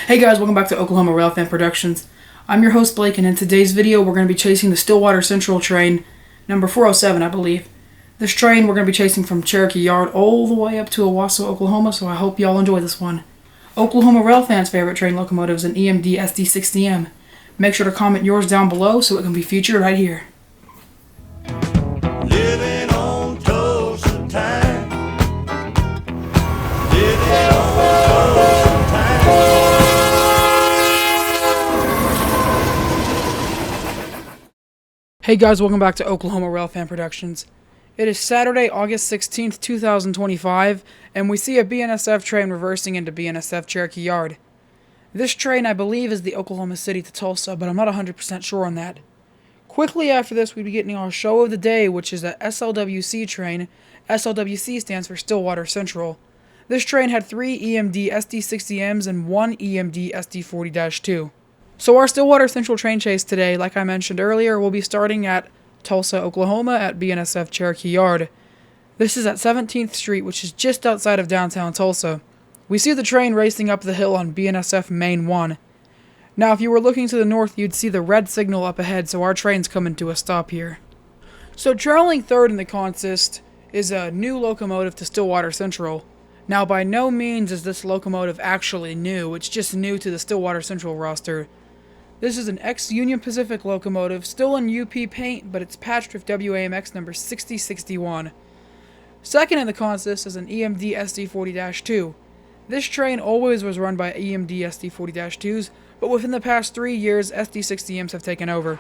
Hey guys, welcome back to Oklahoma Railfan Productions. I'm your host Blake, and in today's video we're going to be chasing the Stillwater Central train, number 407 I believe. This train we're going to be chasing from Cherokee Yard all the way up to Owasso, Oklahoma, so I hope y'all enjoy this one. Oklahoma Railfans' favorite train locomotives, an EMD SD60M. Make sure to comment yours down below so it can be featured right here. Living on Tulsa time. Living on Tulsa time. Hey guys, welcome back to Oklahoma Railfan Productions. It is Saturday, August 16th, 2025, and we see a BNSF train reversing into BNSF Cherokee Yard. This train, I believe, is the Oklahoma City to Tulsa, but I'm not 100% sure on that. Quickly after this, we'll be getting our show of the day, which is a SLWC train. SLWC stands for Stillwater Central. This train had 3 EMD SD60Ms and 1 EMD SD40-2. So our Stillwater Central train chase today, like I mentioned earlier, will be starting at Tulsa, Oklahoma at BNSF Cherokee Yard. This is at 17th Street, which is just outside of downtown Tulsa. We see the train racing up the hill on BNSF Main 1. Now if you were looking to the north, you'd see the red signal up ahead, so our train's coming to a stop here. So traveling third in the consist is a new locomotive to Stillwater Central. Now by no means is this locomotive actually new, it's just new to the Stillwater Central roster. This is an ex-Union Pacific locomotive, still in UP paint, but it's patched with WAMX number 6061. Second in the consist is an EMD SD40-2. This train always was run by EMD SD40-2s, but within the past 3 years, SD60Ms have taken over.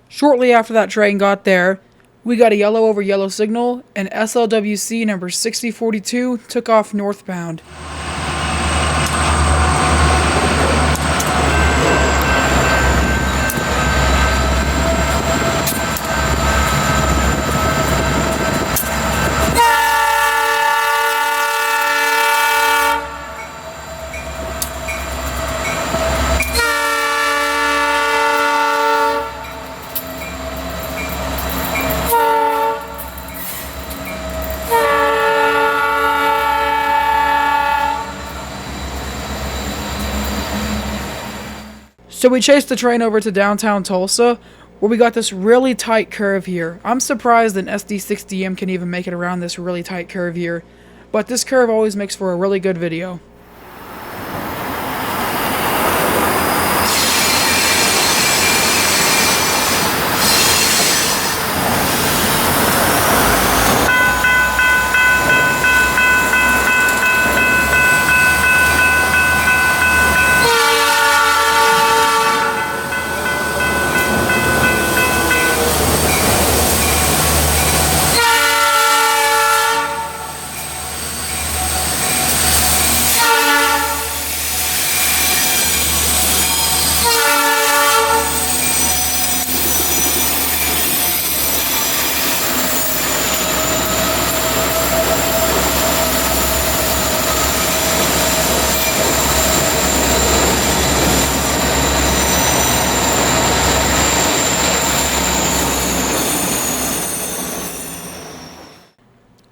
Shortly after that train got there, we got a yellow over yellow signal, and SLWC number 6042 took off northbound. So we chased the train over to downtown Tulsa, where we got this really tight curve here. I'm surprised an SD60M can even make it around this really tight curve here, but this curve always makes for a really good video.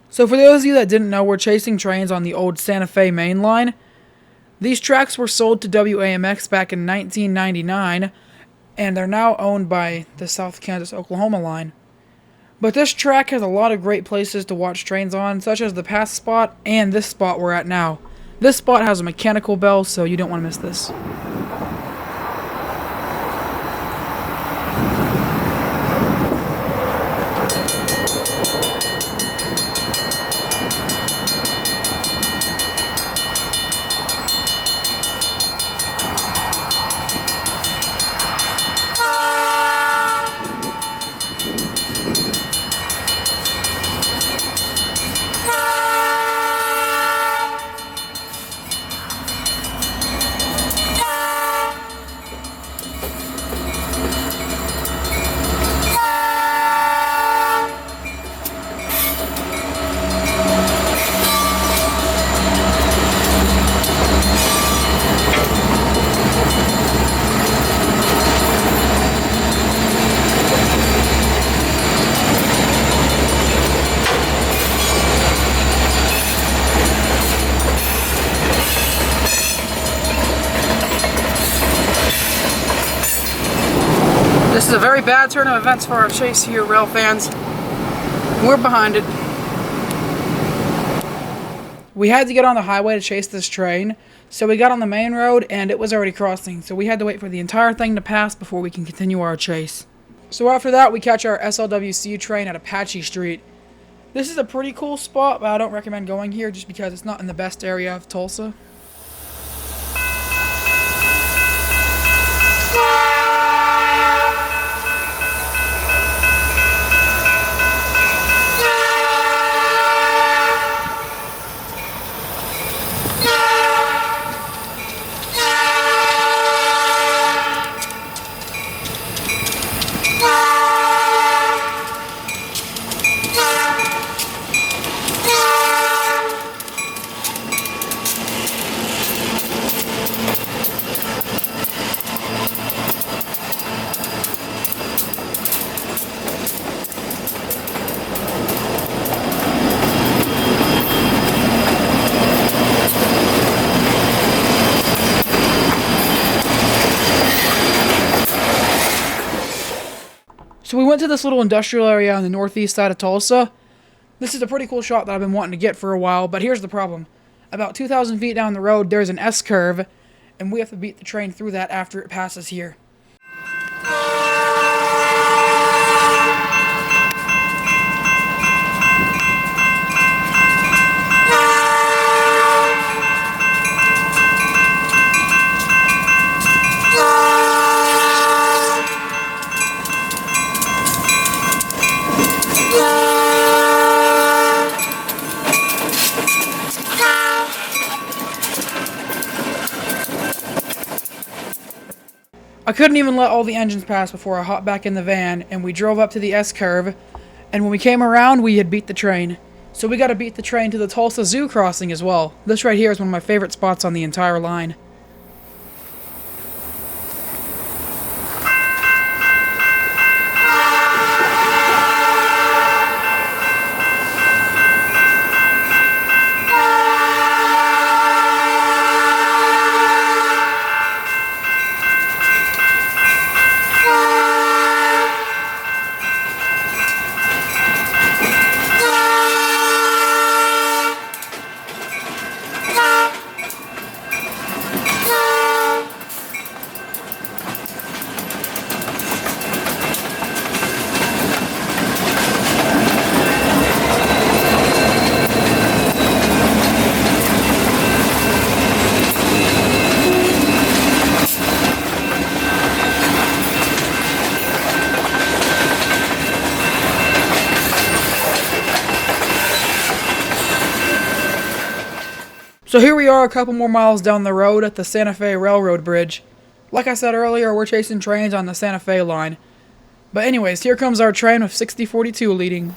So for those of you that didn't know, we're chasing trains on the old Santa Fe mainline. These tracks were sold to WAMX back in 1999, and they're now owned by the South Kansas-Oklahoma line. But this track has a lot of great places to watch trains on, such as the pass spot and this spot we're at now. This spot has a mechanical bell, so you don't want to miss this. is a very bad turn of events for our chase here, rail fans. We're behind it. We had to get on the highway to chase this train, so we got on the main road and it was already crossing, so we had to wait for the entire thing to pass before we can continue our chase. So after that, we catch our SLWC train at Apache Street. This is a pretty cool spot, but I don't recommend going here just because it's not in the best area of Tulsa. So we went to this little industrial area on the northeast side of Tulsa. This is a pretty cool shot that I've been wanting to get for a while, but here's the problem. About 2,000 feet down the road, there's an S-curve, and we have to beat the train through that after it passes here. I couldn't even let all the engines pass before I hopped back in the van, and we drove up to the S-curve, and when we came around, we had beat the train. So we gotta beat the train to the Tulsa Zoo crossing as well. This right here is one of my favorite spots on the entire line. So here we are a couple more miles down the road at the Santa Fe Railroad Bridge. Like I said earlier, we're chasing trains on the Santa Fe line. But anyways, here comes our train with 6042 leading.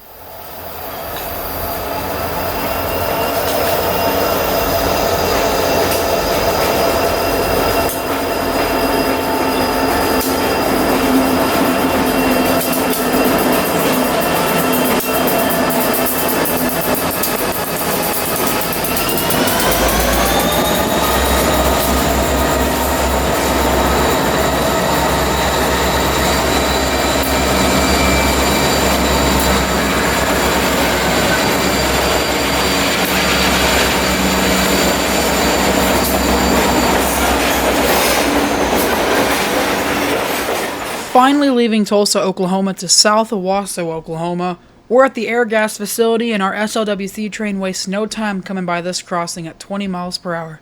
Finally leaving Tulsa, Oklahoma to South Owasso, Oklahoma. We're at the AirGas facility and our SLWC train wastes no time coming by this crossing at 20 miles per hour.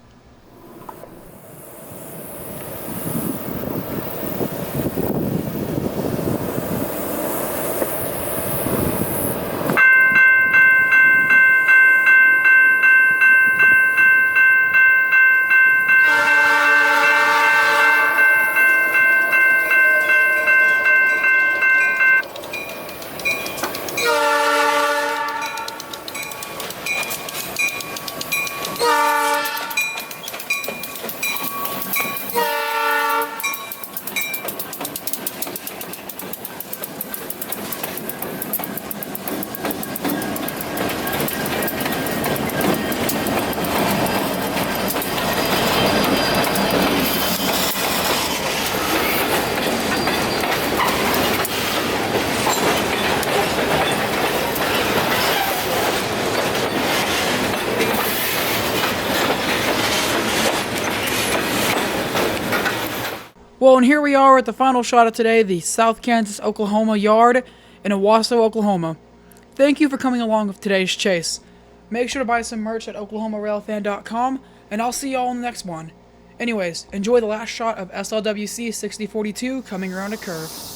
Well, and here we are at the final shot of today, the South Kansas, Oklahoma Yard in Owasso, Oklahoma. Thank you for coming along with today's chase. Make sure to buy some merch at oklahomarailfan.com, and I'll see y'all in the next one. Anyways, enjoy the last shot of SLWC 6042 coming around a curve.